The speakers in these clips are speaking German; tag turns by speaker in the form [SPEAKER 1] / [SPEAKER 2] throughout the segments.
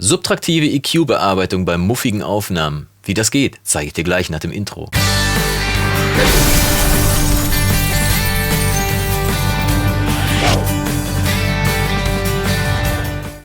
[SPEAKER 1] Subtraktive EQ-Bearbeitung bei muffigen Aufnahmen. Wie das geht, zeige ich dir gleich nach dem Intro.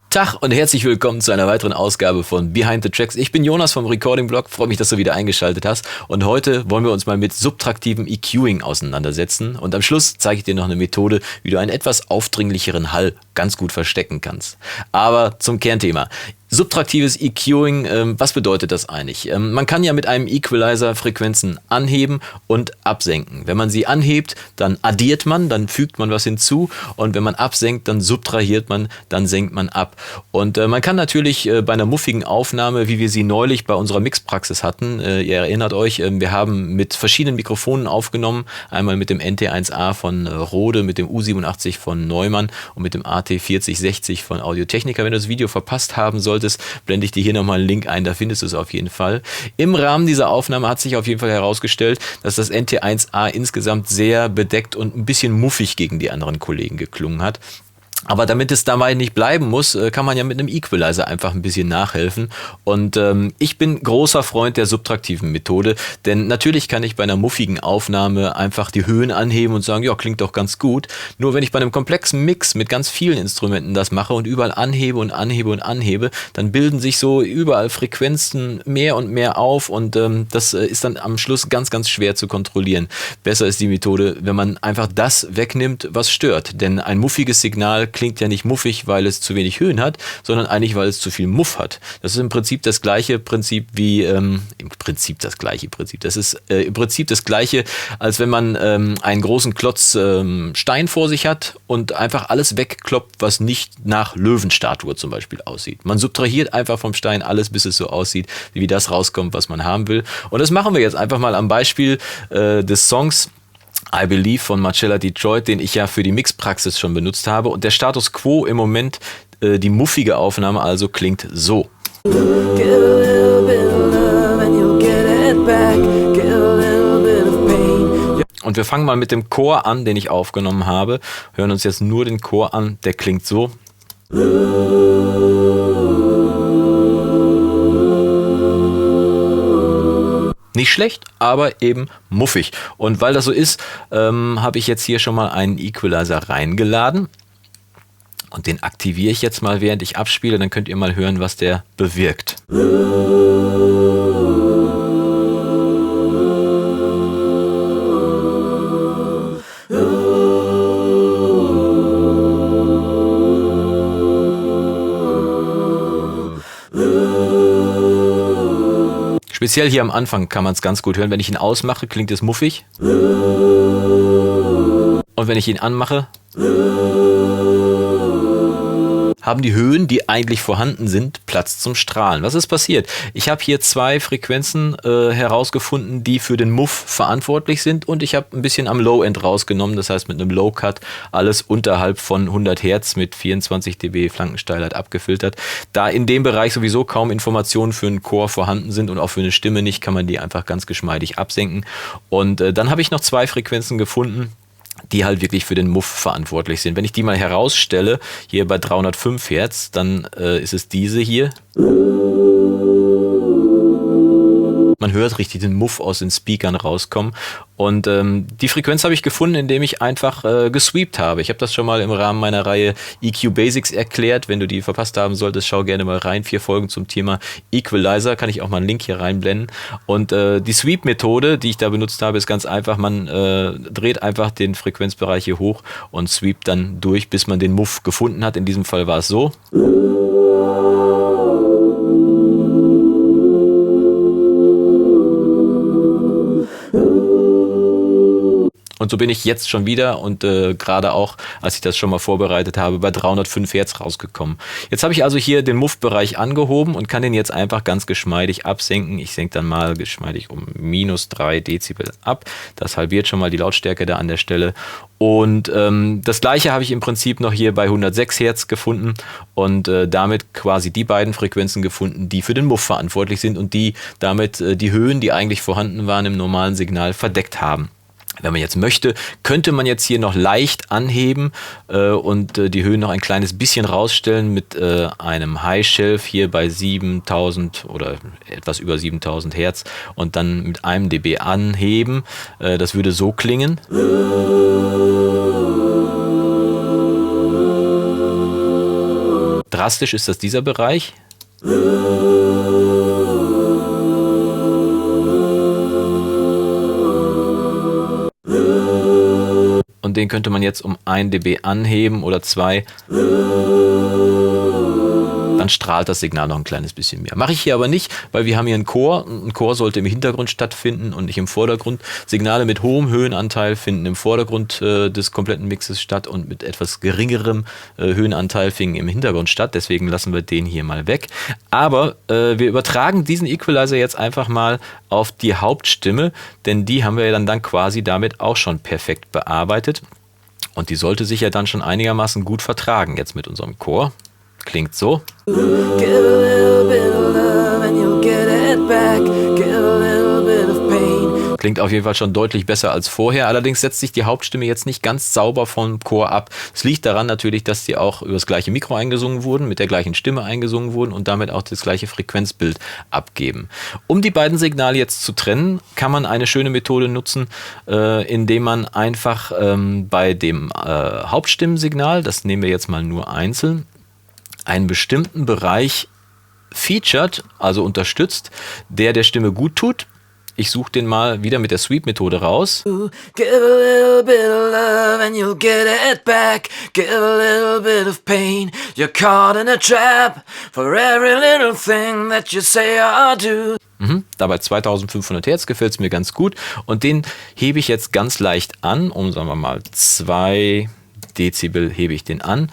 [SPEAKER 1] Tag und herzlich willkommen zu einer weiteren Ausgabe von Behind the Tracks. Ich bin Jonas vom Recording Blog, freue mich, dass du wieder eingeschaltet hast. Und heute wollen wir uns mal mit subtraktivem EQing auseinandersetzen. Und am Schluss zeige ich dir noch eine Methode, wie du einen etwas aufdringlicheren Hall ganz gut verstecken kannst. Aber zum Kernthema. Subtraktives EQing, was bedeutet das eigentlich? Man kann ja mit einem Equalizer Frequenzen anheben und absenken. Wenn man sie anhebt, dann addiert man, dann fügt man was hinzu, und wenn man absenkt, dann subtrahiert man, dann senkt man ab. Und man kann natürlich bei einer muffigen Aufnahme, wie wir sie neulich bei unserer Mixpraxis hatten, ihr erinnert euch, wir haben mit verschiedenen Mikrofonen aufgenommen, einmal mit dem NT1A von Rode, mit dem U87 von Neumann und mit dem AT4060 von Audio-Technica. Wenn du das Video verpasst haben solltest, blende ich dir hier nochmal einen Link ein, da findest du es auf jeden Fall. Im Rahmen dieser Aufnahme hat sich auf jeden Fall herausgestellt, dass das NT1A insgesamt sehr bedeckt und ein bisschen muffig gegen die anderen Kollegen geklungen hat. Aber damit es dabei nicht bleiben muss, kann man ja mit einem Equalizer einfach ein bisschen nachhelfen. Und ich bin großer Freund der subtraktiven Methode, denn natürlich kann ich bei einer muffigen Aufnahme einfach die Höhen anheben und sagen, ja, klingt doch ganz gut. Nur wenn ich bei einem komplexen Mix mit ganz vielen Instrumenten das mache und überall anhebe und anhebe und anhebe, dann bilden sich so überall Frequenzen mehr und mehr auf, und das ist dann am Schluss ganz, ganz schwer zu kontrollieren. Besser ist die Methode, wenn man einfach das wegnimmt, was stört. Denn ein muffiges Signal klingt ja nicht muffig, weil es zu wenig Höhen hat, sondern eigentlich, weil es zu viel Muff hat. Das ist im Prinzip das gleiche Prinzip wie, das ist im Prinzip das gleiche, als wenn man einen großen Klotz Stein vor sich hat und einfach alles wegkloppt, was nicht nach Löwenstatue zum Beispiel aussieht. Man subtrahiert einfach vom Stein alles, bis es so aussieht, wie das rauskommt, was man haben will. Und das machen wir jetzt einfach mal am Beispiel des Songs I Believe von Marcella Detroit, den ich ja für die Mixpraxis schon benutzt habe. Und der Status Quo im Moment, die muffige Aufnahme also, klingt so. Und wir fangen mal mit dem Chor an, den ich aufgenommen habe. Hören uns jetzt nur den Chor an, der klingt so. Nicht schlecht, aber eben muffig. Und weil das so ist, habe ich jetzt hier schon mal einen Equalizer reingeladen. Und den aktiviere ich jetzt mal, während ich abspiele. Dann könnt ihr mal hören, was der bewirkt. Speziell hier am Anfang kann man es ganz gut hören. Wenn ich ihn ausmache, klingt es muffig. Und wenn ich ihn anmache, haben die Höhen, die eigentlich vorhanden sind, Platz zum Strahlen. Was ist passiert? Ich habe hier zwei Frequenzen herausgefunden, die für den Muff verantwortlich sind, und ich habe ein bisschen am Low-End rausgenommen, das heißt mit einem Low-Cut alles unterhalb von 100 Hertz mit 24 dB Flankensteilheit abgefiltert. Da in dem Bereich sowieso kaum Informationen für einen Chor vorhanden sind und auch für eine Stimme nicht, kann man die einfach ganz geschmeidig absenken. Und dann habe ich noch zwei Frequenzen gefunden, die halt wirklich für den Muff verantwortlich sind. Wenn ich die mal herausstelle, hier bei 305 Hertz, dann ist es diese hier. Man hört richtig den Muff aus den Speakern rauskommen. Und die Frequenz habe ich gefunden, indem ich einfach gesweept habe. Ich habe das schon mal im Rahmen meiner Reihe EQ Basics erklärt. Wenn du die verpasst haben solltest, schau gerne mal rein. 4 Folgen zum Thema Equalizer. Kann ich auch mal einen Link hier reinblenden. Und die Sweep-Methode, die ich da benutzt habe, ist ganz einfach. Man dreht einfach den Frequenzbereich hier hoch und sweept dann durch, bis man den Muff gefunden hat. In diesem Fall war es so. Und so bin ich jetzt schon wieder und gerade auch, als ich das schon mal vorbereitet habe, bei 305 Hertz rausgekommen. Jetzt habe ich also hier den Muff-Bereich angehoben und kann den jetzt einfach ganz geschmeidig absenken. Ich senke dann mal geschmeidig um -3 Dezibel ab. Das halbiert schon mal die Lautstärke da an der Stelle. Und das gleiche habe ich im Prinzip noch hier bei 106 Hertz gefunden und damit quasi die beiden Frequenzen gefunden, die für den Muff verantwortlich sind und die damit die Höhen, die eigentlich vorhanden waren im normalen Signal, verdeckt haben. Wenn man jetzt möchte, könnte man jetzt hier noch leicht anheben und die Höhen noch ein kleines bisschen rausstellen mit einem High Shelf hier bei 7000 oder etwas über 7000 Hertz und dann mit einem dB anheben. Das würde so klingen. Drastisch ist das dieser Bereich. Und den könnte man jetzt um 1 dB anheben oder 2. Dann strahlt das Signal noch ein kleines bisschen mehr. Mache ich hier aber nicht, weil wir haben hier einen Chor. Ein Chor sollte im Hintergrund stattfinden und nicht im Vordergrund. Signale mit hohem Höhenanteil finden im Vordergrund des kompletten Mixes statt und mit etwas geringerem Höhenanteil finden im Hintergrund statt. Deswegen lassen wir den hier mal weg. Aber wir übertragen diesen Equalizer jetzt einfach mal auf die Hauptstimme, denn die haben wir ja dann quasi damit auch schon perfekt bearbeitet. Und die sollte sich ja dann schon einigermaßen gut vertragen jetzt mit unserem Chor. Klingt so. Klingt auf jeden Fall schon deutlich besser als vorher. Allerdings setzt sich die Hauptstimme jetzt nicht ganz sauber vom Chor ab. Es liegt daran natürlich, dass die auch über das gleiche Mikro eingesungen wurden, mit der gleichen Stimme eingesungen wurden und damit auch das gleiche Frequenzbild abgeben. Um die beiden Signale jetzt zu trennen, kann man eine schöne Methode nutzen, indem man einfach bei dem Hauptstimmensignal, das nehmen wir jetzt mal nur einzeln, einen bestimmten Bereich featured, also unterstützt, der Stimme gut tut. Ich suche den mal wieder mit der Sweep-Methode raus. Give a little bit of love and you'll get it back. Give a little bit of pain. You're caught in a trap for every little thing that you say or do. Dabei 2500 Hertz gefällt es mir ganz gut. Und den hebe ich jetzt ganz leicht an, um, sagen wir mal, 2 Dezibel hebe ich den an.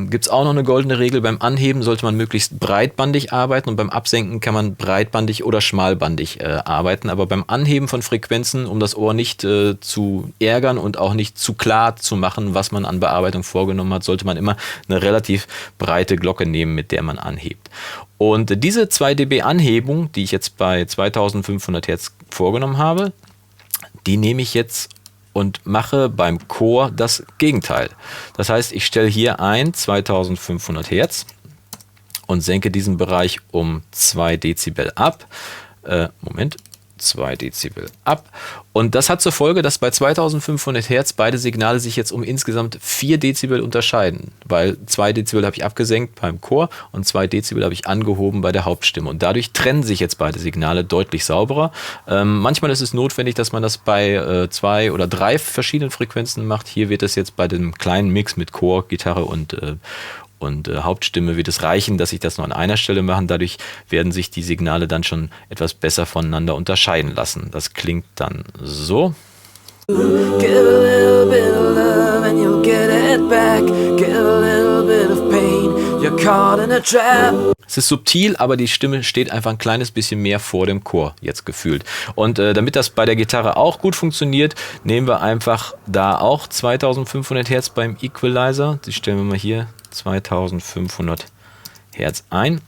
[SPEAKER 1] Gibt es auch noch eine goldene Regel, beim Anheben sollte man möglichst breitbandig arbeiten und beim Absenken kann man breitbandig oder schmalbandig arbeiten. Aber beim Anheben von Frequenzen, um das Ohr nicht zu ärgern und auch nicht zu klar zu machen, was man an Bearbeitung vorgenommen hat, sollte man immer eine relativ breite Glocke nehmen, mit der man anhebt. Und diese 2 dB Anhebung, die ich jetzt bei 2500 Hertz vorgenommen habe, die nehme ich jetzt und mache beim Chor das Gegenteil. Das heißt, ich stelle hier ein 2500 Hertz und senke diesen Bereich um 2 Dezibel ab. 2 Dezibel ab. Und das hat zur Folge, dass bei 2500 Hertz beide Signale sich jetzt um insgesamt 4 Dezibel unterscheiden, weil 2 Dezibel habe ich abgesenkt beim Chor und 2 Dezibel habe ich angehoben bei der Hauptstimme. Und dadurch trennen sich jetzt beide Signale deutlich sauberer. Manchmal ist es notwendig, dass man das bei 2 oder 3 verschiedenen Frequenzen macht. Hier wird es jetzt bei dem kleinen Mix mit Chor, Gitarre und Hauptstimme wird es reichen, dass ich das nur an einer Stelle mache. Dadurch werden sich die Signale dann schon etwas besser voneinander unterscheiden lassen. Das klingt dann so. Give a little bit of love and you'll get it back. Give a little bit of pain. You're caught in a trap. Es ist subtil, aber die Stimme steht einfach ein kleines bisschen mehr vor dem Chor, jetzt gefühlt. Und damit das bei der Gitarre auch gut funktioniert, nehmen wir einfach da auch 2500 Hertz beim Equalizer. Die stellen wir mal hier 2500 Hertz ein.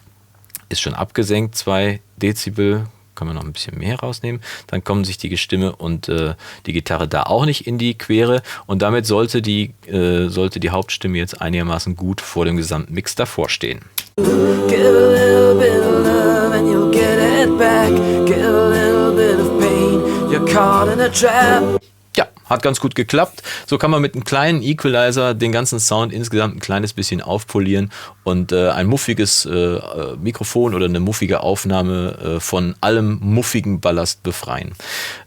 [SPEAKER 1] Ist schon abgesenkt, 2 Dezibel. Können wir noch ein bisschen mehr rausnehmen. Dann kommen sich die Stimme und die Gitarre da auch nicht in die Quere. Und damit sollte die Hauptstimme jetzt einigermaßen gut vor dem gesamten Mix davor stehen. Give a little bit of love and you'll get it back. Give a little bit of pain. You're caught in a trap. Ja, hat ganz gut geklappt. So kann man mit einem kleinen Equalizer den ganzen Sound insgesamt ein kleines bisschen aufpolieren und ein muffiges Mikrofon oder eine muffige Aufnahme von allem muffigen Ballast befreien.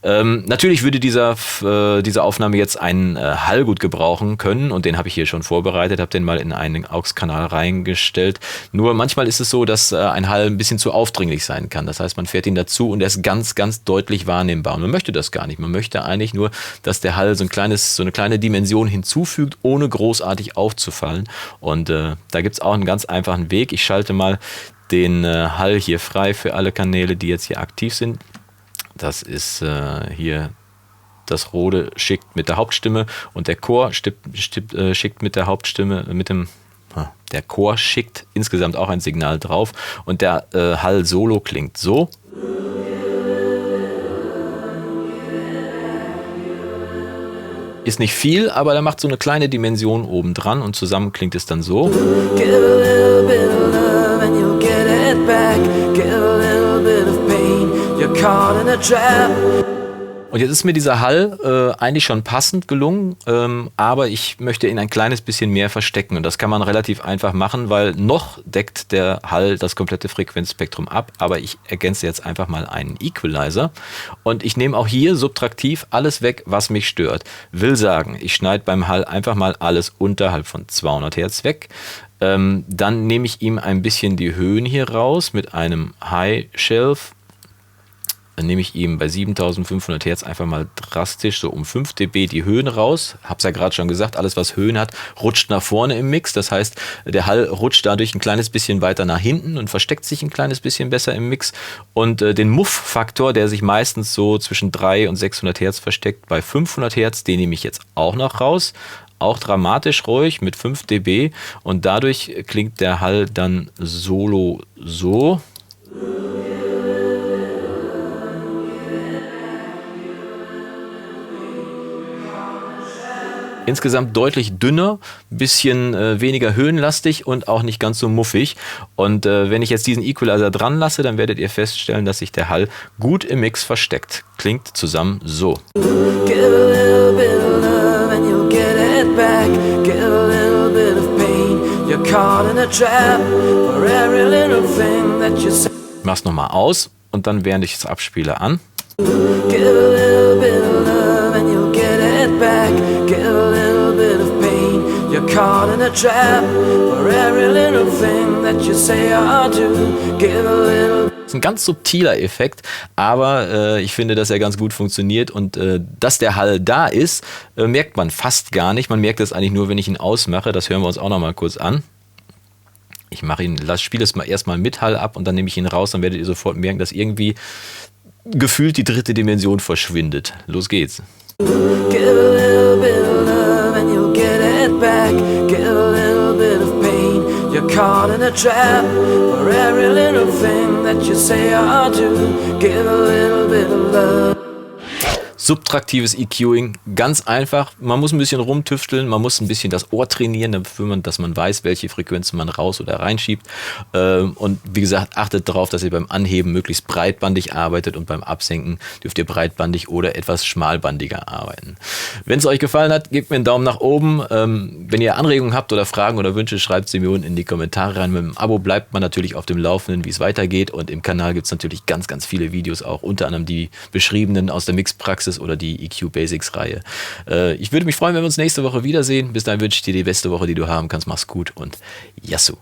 [SPEAKER 1] Natürlich würde diese Aufnahme jetzt einen Hall gut gebrauchen können und den habe ich hier schon vorbereitet, habe den mal in einen AUX-Kanal reingestellt. Nur manchmal ist es so, dass ein Hall ein bisschen zu aufdringlich sein kann. Das heißt, man fährt ihn dazu und er ist ganz, ganz deutlich wahrnehmbar. Und man möchte das gar nicht. Man möchte eigentlich nur, dass der Hall so eine kleine Dimension hinzufügt, ohne großartig aufzufallen. Und da gibt es auch einen ganz einfachen Weg. Ich schalte mal den Hall hier frei für alle Kanäle, die jetzt hier aktiv sind. Das ist hier das Rode schickt mit der Hauptstimme und der Chor schickt mit der Hauptstimme, der Chor schickt insgesamt auch ein Signal drauf und der Hall solo klingt so. Ist nicht viel, aber der macht so eine kleine Dimension oben dran und zusammen klingt es dann so.
[SPEAKER 2] Give a little bit of love and you'll get it back. Give a little bit of pain, you're caught in a trap.
[SPEAKER 1] Und jetzt ist mir dieser Hall eigentlich schon passend gelungen, aber ich möchte ihn ein kleines bisschen mehr verstecken. Und das kann man relativ einfach machen, weil noch deckt der Hall das komplette Frequenzspektrum ab, aber ich ergänze jetzt einfach mal einen Equalizer. Und ich nehme auch hier subtraktiv alles weg, was mich stört. Will sagen, ich schneide beim Hall einfach mal alles unterhalb von 200 Hertz weg. Dann nehme ich ihm ein bisschen die Höhen hier raus mit einem High Shelf. Dann nehme ich ihm bei 7500 Hertz einfach mal drastisch so um 5 dB die Höhen raus. Hab's ja gerade schon gesagt, alles was Höhen hat, rutscht nach vorne im Mix. Das heißt, der Hall rutscht dadurch ein kleines bisschen weiter nach hinten und versteckt sich ein kleines bisschen besser im Mix. Und den Muff-Faktor, der sich meistens so zwischen 300 und 600 Hertz versteckt, bei 500 Hertz, den nehme ich jetzt auch noch raus. Auch dramatisch ruhig mit 5 dB. Und dadurch klingt der Hall dann solo so. Insgesamt deutlich dünner, ein bisschen weniger höhenlastig und auch nicht ganz so muffig. Und wenn ich jetzt diesen Equalizer dran lasse, dann werdet ihr feststellen, dass sich der Hall gut im Mix versteckt. Klingt zusammen so.
[SPEAKER 2] Give a little bit of love and you'll get it back. Give a little bit of pain, you're caught in a trap. For every little thing that you say.
[SPEAKER 1] Ich mach's nochmal aus und dann während ich es abspiele an.
[SPEAKER 2] Give a little bit of love and you'll get it back. Give a little bit of pain, you're caught in a trap. For every little thing that you say or do. Give a little.
[SPEAKER 1] Das ist ein ganz subtiler Effekt, aber ich finde, dass er ganz gut funktioniert und dass der Hall da ist, merkt man fast gar nicht. Man merkt es eigentlich nur, wenn ich ihn ausmache. Das hören wir uns auch noch mal kurz an. Ich spiele es mal erstmal mit Hall ab und dann nehme ich ihn raus, dann werdet ihr sofort merken, dass irgendwie gefühlt die dritte Dimension verschwindet. Los geht's.
[SPEAKER 2] Give a little bit of love and you'll get it back. Give a little bit of pain, you're caught in a trap. For every little thing that you say or do. Give a little bit of love.
[SPEAKER 1] Subtraktives EQing, ganz einfach. Man muss ein bisschen rumtüfteln, man muss ein bisschen das Ohr trainieren, dass man weiß, welche Frequenzen man raus- oder reinschiebt. Und wie gesagt, achtet darauf, dass ihr beim Anheben möglichst breitbandig arbeitet und beim Absenken dürft ihr breitbandig oder etwas schmalbandiger arbeiten. Wenn es euch gefallen hat, gebt mir einen Daumen nach oben. Wenn ihr Anregungen habt oder Fragen oder Wünsche, schreibt sie mir unten in die Kommentare rein. Mit dem Abo bleibt man natürlich auf dem Laufenden, wie es weitergeht. Und im Kanal gibt es natürlich ganz, ganz viele Videos auch, unter anderem die beschriebenen aus der Mixpraxis oder die EQ Basics Reihe. Ich würde mich freuen, wenn wir uns nächste Woche wiedersehen. Bis dahin wünsche ich dir die beste Woche, die du haben kannst. Mach's gut und Yassou.